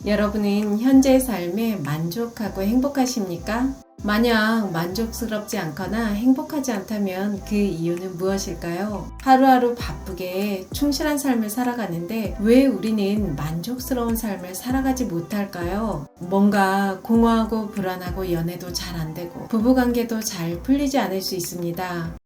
여러분은 현재의 삶에 만족하고 행복하십니까? 만약 만족스럽지 않거나 행복하지 않다면 그 이유는 무엇일까요? 하루하루 바쁘게 충실한 삶을 살아가는데 왜 우리는 만족스러운 삶을 살아가지 못할까요? 뭔가 공허하고 불안하고 연애도 잘 안 되고 부부관계도 잘 풀리지 않을 수 있습니다.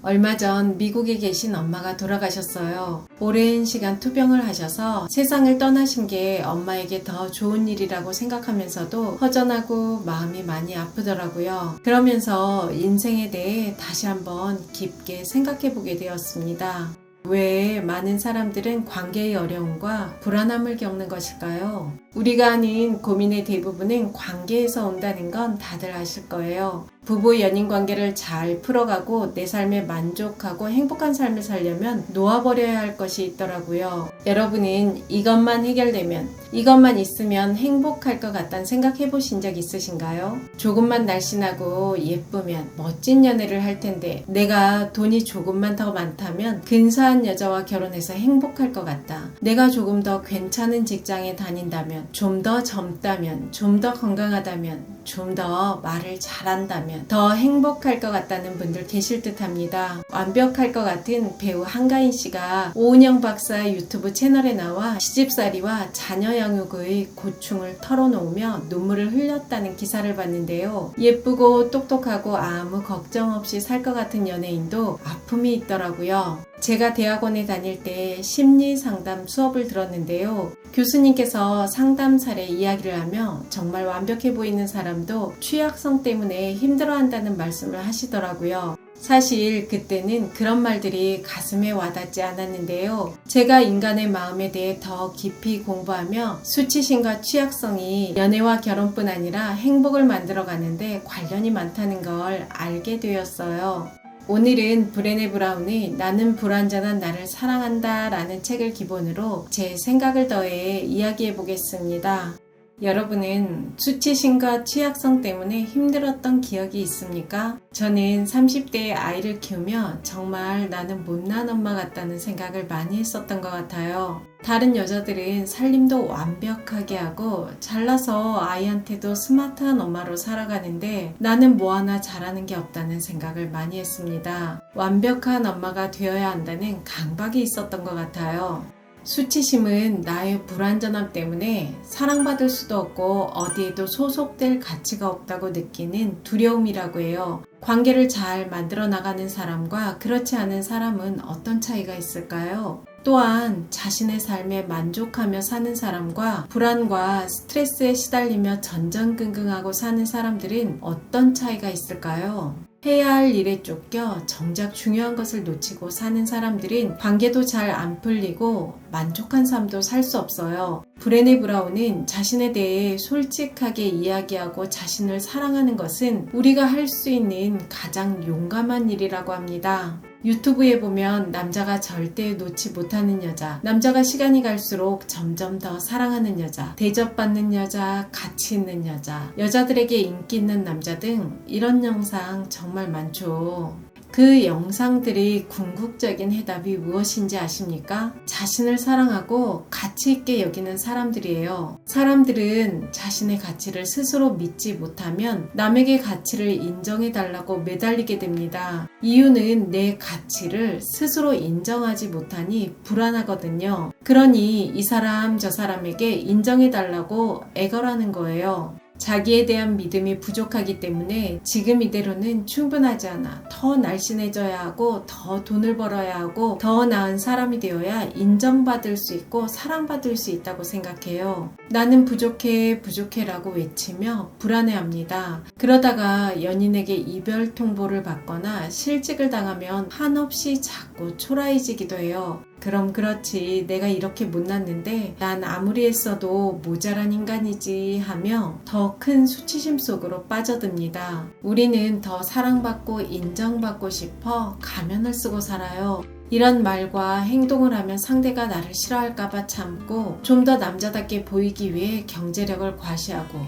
얼마 전 미국에 계신 엄마가 돌아가셨어요. 오랜 시간 투병을 하셔서 세상을 떠나신 게 엄마에게 더 좋은 일이라고 생각하면서도 허전하고 마음이 많이 아프더라고요. 그러면서 인생에 대해 다시 한번 깊게 생각해 보게 되었습니다. 왜 많은 사람들은 관계의 어려움과 불안함을 겪는 것일까요? 우리가 아는 고민의 대부분은 관계에서 온다는 건 다들 아실 거예요. 부부 연인 관계를 잘 풀어가고 내 삶에 만족하고 행복한 삶을 살려면 놓아버려야 할 것이 있더라고요. 여러분은 이것만 해결되면, 이것만 있으면 행복할 것 같다는 생각해 보신 적 있으신가요? 조금만 날씬하고 예쁘면 멋진 연애를 할 텐데 내가 돈이 조금만 더 많다면 근사한 여자와 결혼해서 행복할 것 같다. 내가 조금 더 괜찮은 직장에 다닌다면, 좀 더 젊다면, 좀 더 건강하다면, 좀 더 말을 잘한다면 더 행복할 것 같다는 분들 계실 듯 합니다. 완벽할 것 같은 배우 한가인 씨가 오은영 박사의 유튜브 채널에 나와 시집살이와 자녀 양육의 고충을 털어놓으며 눈물을 흘렸다는 기사를 봤는데요. 예쁘고 똑똑하고 아무 걱정 없이 살 것 같은 연예인도 아픔이 있더라고요. 제가 대학원에 다닐 때 심리 상담 수업을 들었는데요. 교수님께서 상담 사례 이야기를 하며 정말 완벽해 보이는 사람도 취약성 때문에 힘들어한다는 말씀을 하시더라고요. 사실 그때는 그런 말들이 가슴에 와닿지 않았는데요. 제가 인간의 마음에 대해 더 깊이 공부하며 수치심과 취약성이 연애와 결혼뿐 아니라 행복을 만들어가는데 관련이 많다는 걸 알게 되었어요. 오늘은 브레네 브라운의 나는 불완전한 나를 사랑한다 라는 책을 기본으로 제 생각을 더해 이야기해 보겠습니다. 여러분은 수치심과 취약성 때문에 힘들었던 기억이 있습니까? 저는 30대에 아이를 키우며 정말 나는 못난 엄마 같다는 생각을 많이 했었던 것 같아요. 다른 여자들은 살림도 완벽하게 하고 잘나서 아이한테도 스마트한 엄마로 살아가는데 나는 뭐 하나 잘하는 게 없다는 생각을 많이 했습니다. 완벽한 엄마가 되어야 한다는 강박이 있었던 것 같아요. 수치심은 나의 불완전함 때문에 사랑받을 수도 없고 어디에도 소속될 가치가 없다고 느끼는 두려움이라고 해요. 관계를 잘 만들어 나가는 사람과 그렇지 않은 사람은 어떤 차이가 있을까요? 또한 자신의 삶에 만족하며 사는 사람과 불안과 스트레스에 시달리며 전전긍긍하고 사는 사람들은 어떤 차이가 있을까요? 해야 할 일에 쫓겨 정작 중요한 것을 놓치고 사는 사람들은 관계도 잘 안 풀리고 만족한 삶도 살 수 없어요. 브레네 브라운은 자신에 대해 솔직하게 이야기하고 자신을 사랑하는 것은 우리가 할 수 있는 가장 용감한 일이라고 합니다. 유튜브에 보면 남자가 절대 놓지 못하는 여자, 남자가 시간이 갈수록 점점 더 사랑하는 여자, 대접받는 여자, 가치 있는 여자, 여자들에게 인기 있는 남자 등 이런 영상 정말 많죠. 그 영상들의 궁극적인 해답이 무엇인지 아십니까? 자신을 사랑하고 가치 있게 여기는 사람들이에요. 사람들은 자신의 가치를 스스로 믿지 못하면 남에게 가치를 인정해달라고 매달리게 됩니다. 이유는 내 가치를 스스로 인정하지 못하니 불안하거든요. 그러니 이 사람 저 사람에게 인정해달라고 애걸하는 거예요. 자기에 대한 믿음이 부족하기 때문에 지금 이대로는 충분하지 않아. 더 날씬해져야 하고 더 돈을 벌어야 하고 더 나은 사람이 되어야 인정받을 수 있고 사랑받을 수 있다고 생각해요. 나는 부족해라고 외치며 불안해합니다. 그러다가 연인에게 이별 통보를 받거나 실직을 당하면 한없이 자꾸 초라해지기도 해요. 그럼 그렇지, 내가 이렇게 못났는데 난 아무리 했어도 모자란 인간이지 하며 더 큰 수치심 속으로 빠져듭니다. 우리는 더 사랑받고 인정받고 싶어 가면을 쓰고 살아요. 이런 말과 행동을 하면 상대가 나를 싫어할까봐 참고 좀 더 남자답게 보이기 위해 경제력을 과시하고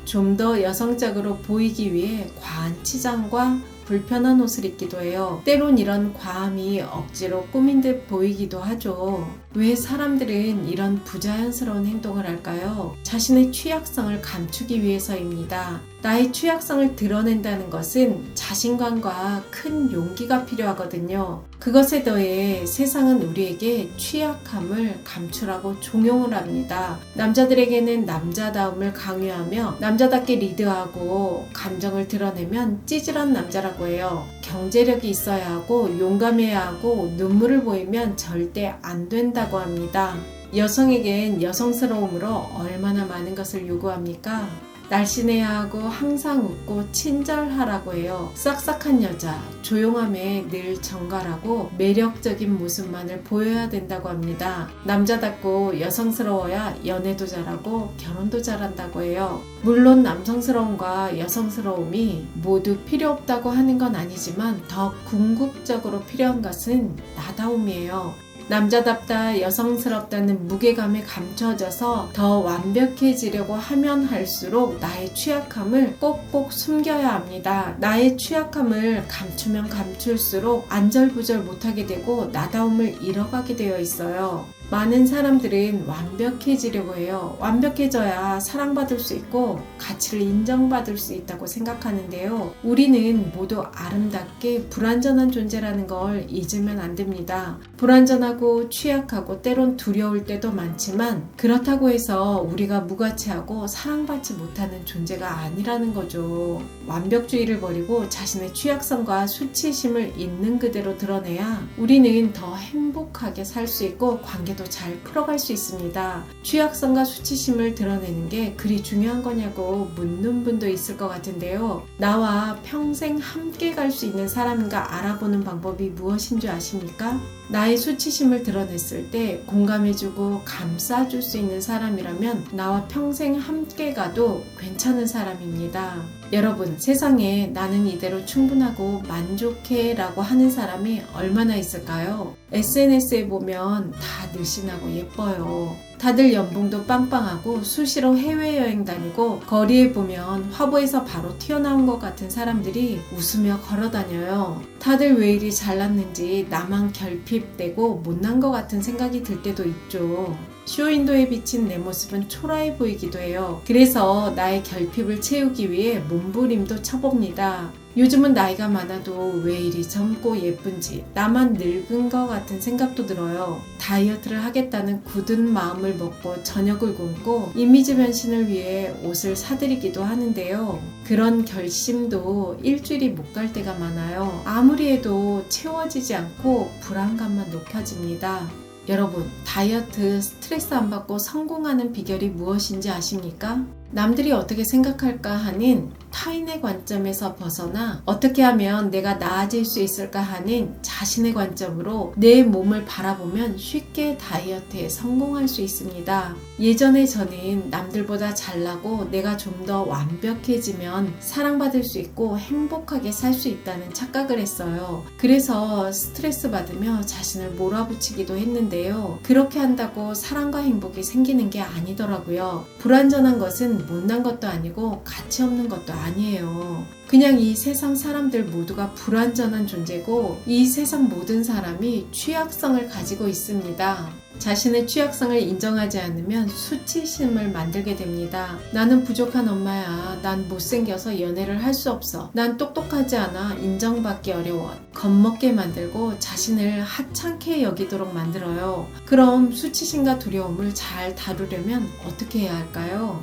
좀 더 여성적으로 보이기 위해 과한 치장과 불편한 옷을 입기도 해요. 때론 이런 과함이 억지로 꾸민 듯 보이기도 하죠. 왜 사람들은 이런 부자연스러운 행동을 할까요? 자신의 취약성을 감추기 위해서입니다. 나의 취약성을 드러낸다는 것은 자신감과 큰 용기가 필요하거든요. 그것에 더해 세상은 우리에게 취약함을 감추라고 종용을 합니다. 남자들에게는 남자다움을 강요하며 남자답게 리드하고 감정을 드러내면 찌질한 남자라고 해요. 경제력이 있어야 하고 용감해야 하고 눈물을 보이면 절대 안 된다고 합니다. 여성에겐 여성스러움으로 얼마나 많은 것을 요구합니까? 날씬해야 하고 항상 웃고 친절하라고 해요. 싹싹한 여자, 조용함에 늘 정갈하고 매력적인 모습만을 보여야 된다고 합니다. 남자답고 여성스러워야 연애도 잘하고 결혼도 잘한다고 해요. 물론 남성스러움과 여성스러움이 모두 필요 없다고 하는 건 아니지만 더 궁극적으로 필요한 것은 나다움이에요. 남자답다 여성스럽다는 무게감에 감춰져서 더 완벽해지려고 하면 할수록 나의 취약함을 꼭꼭 숨겨야 합니다. 나의 취약함을 감추면 감출수록 안절부절 못하게 되고 나다움을 잃어가게 되어 있어요. 많은 사람들은 완벽해지려고 해요. 완벽해져야 사랑받을 수 있고 가치를 인정받을 수 있다고 생각하는데요. 우리는 모두 아름답게 불완전한 존재라는 걸 잊으면 안 됩니다. 불완전하고 취약하고 때론 두려울 때도 많지만 그렇다고 해서 우리가 무가치하고 사랑받지 못하는 존재가 아니라는 거죠. 완벽주의를 버리고 자신의 취약성과 수치심을 있는 그대로 드러내야 우리는 더 행복하게 살 수 있고 관계도 잘 풀어갈 수 있습니다. 취약성과 수치심을 드러내는 게 그리 중요한 거냐고 묻는 분도 있을 것 같은데요. 나와 평생 함께 갈 수 있는 사람인가 알아보는 방법이 무엇인 줄 아십니까? 나의 수치심을 드러냈을 때 공감해주고 감싸줄 수 있는 사람이라면 나와 평생 함께 가도 괜찮은 사람입니다. 여러분, 세상에 나는 이대로 충분하고 만족해 라고 하는 사람이 얼마나 있을까요? SNS에 보면 다 늘씬하고 예뻐요. 다들 연봉도 빵빵하고 수시로 해외여행 다니고 거리에 보면 화보에서 바로 튀어나온 것 같은 사람들이 웃으며 걸어다녀요. 다들 왜 이리 잘났는지 나만 결핍되고 못난 것 같은 생각이 들 때도 있죠. 쇼윈도에 비친 내 모습은 초라해 보이기도 해요. 그래서 나의 결핍을 채우기 위해 몸부림도 쳐봅니다. 요즘은 나이가 많아도 왜 이리 젊고 예쁜지 나만 늙은 것 같은 생각도 들어요. 다이어트를 하겠다는 굳은 마음을 먹고 저녁을 굶고 이미지 변신을 위해 옷을 사들이기도 하는데요. 그런 결심도 일주일이 못 갈 때가 많아요. 아무리 해도 채워지지 않고 불안감만 높아집니다. 여러분, 다이어트 스트레스 안 받고 성공하는 비결이 무엇인지 아십니까? 남들이 어떻게 생각할까 하는 타인의 관점에서 벗어나 어떻게 하면 내가 나아질 수 있을까 하는 자신의 관점으로 내 몸을 바라보면 쉽게 다이어트에 성공할 수 있습니다. 예전에 저는 남들보다 잘나고 내가 좀 더 완벽해지면 사랑받을 수 있고 행복하게 살 수 있다는 착각을 했어요. 그래서 스트레스 받으며 자신을 몰아붙이기도 했는데요. 그렇게 한다고 사랑과 행복이 생기는 게 아니더라고요. 불완전한 것은 못난 것도 아니고 가치 없는 것도 아니에요. 그냥 이 세상 사람들 모두가 불완전한 존재고 이 세상 모든 사람이 취약성을 가지고 있습니다. 자신의 취약성을 인정하지 않으면 수치심을 만들게 됩니다. 나는 부족한 엄마야. 난 못생겨서 연애를 할 수 없어. 난 똑똑하지 않아. 인정받기 어려워. 겁먹게 만들고 자신을 하찮게 여기도록 만들어요. 그럼 수치심과 두려움을 잘 다루려면 어떻게 해야 할까요?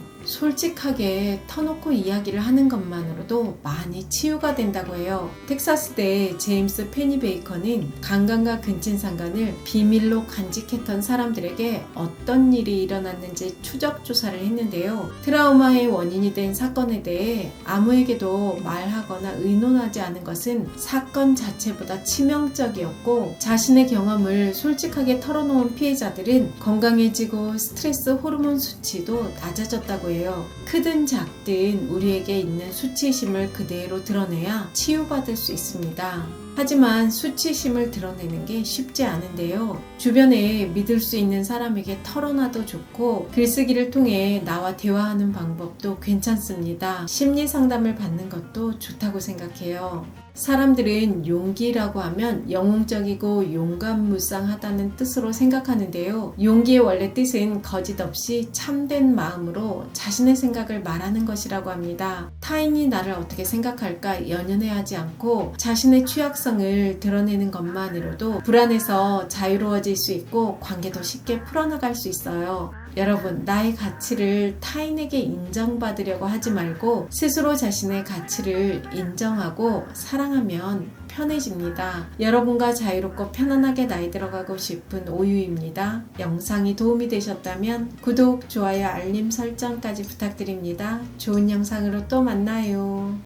솔직하게 터놓고 이야기를 하는 것만으로도 많이 치유가 된다고 해요. 텍사스대 제임스 페니베이커는 강간과 근친상간을 비밀로 간직했던 사람들에게 어떤 일이 일어났는지 추적 조사를 했는데요. 트라우마의 원인이 된 사건에 대해 아무에게도 말하거나 의논하지 않은 것은 사건 자체보다 치명적이었고 자신의 경험을 솔직하게 털어놓은 피해자들은 건강해지고 스트레스 호르몬 수치도 낮아졌다고 해요. 크든 작든 우리에게 있는 수치심을 그대로 드러내야 치유받을 수 있습니다. 하지만 수치심을 드러내는 게 쉽지 않은데요. 주변에 믿을 수 있는 사람에게 털어놔도 좋고 글쓰기를 통해 나와 대화하는 방법도 괜찮습니다. 심리 상담을 받는 것도 좋다고 생각해요. 사람들은 용기라고 하면 영웅적이고 용감무쌍하다는 뜻으로 생각하는데요. 용기의 원래 뜻은 거짓 없이 참된 마음으로 자신의 생각을 말하는 것이라고 합니다. 타인이 나를 어떻게 생각할까 연연해하지 않고 자신의 취약성을 드러내는 것만으로도 불안에서 자유로워질 수 있고 관계도 쉽게 풀어나갈 수 있어요. 여러분, 나의 가치를 타인에게 인정받으려고 하지 말고 스스로 자신의 가치를 인정하고 사랑하면 편해집니다. 여러분과 자유롭고 편안하게 나이 들어가고 싶은 오유입니다. 영상이 도움이 되셨다면 구독, 좋아요, 알림 설정까지 부탁드립니다. 좋은 영상으로 또 만나요.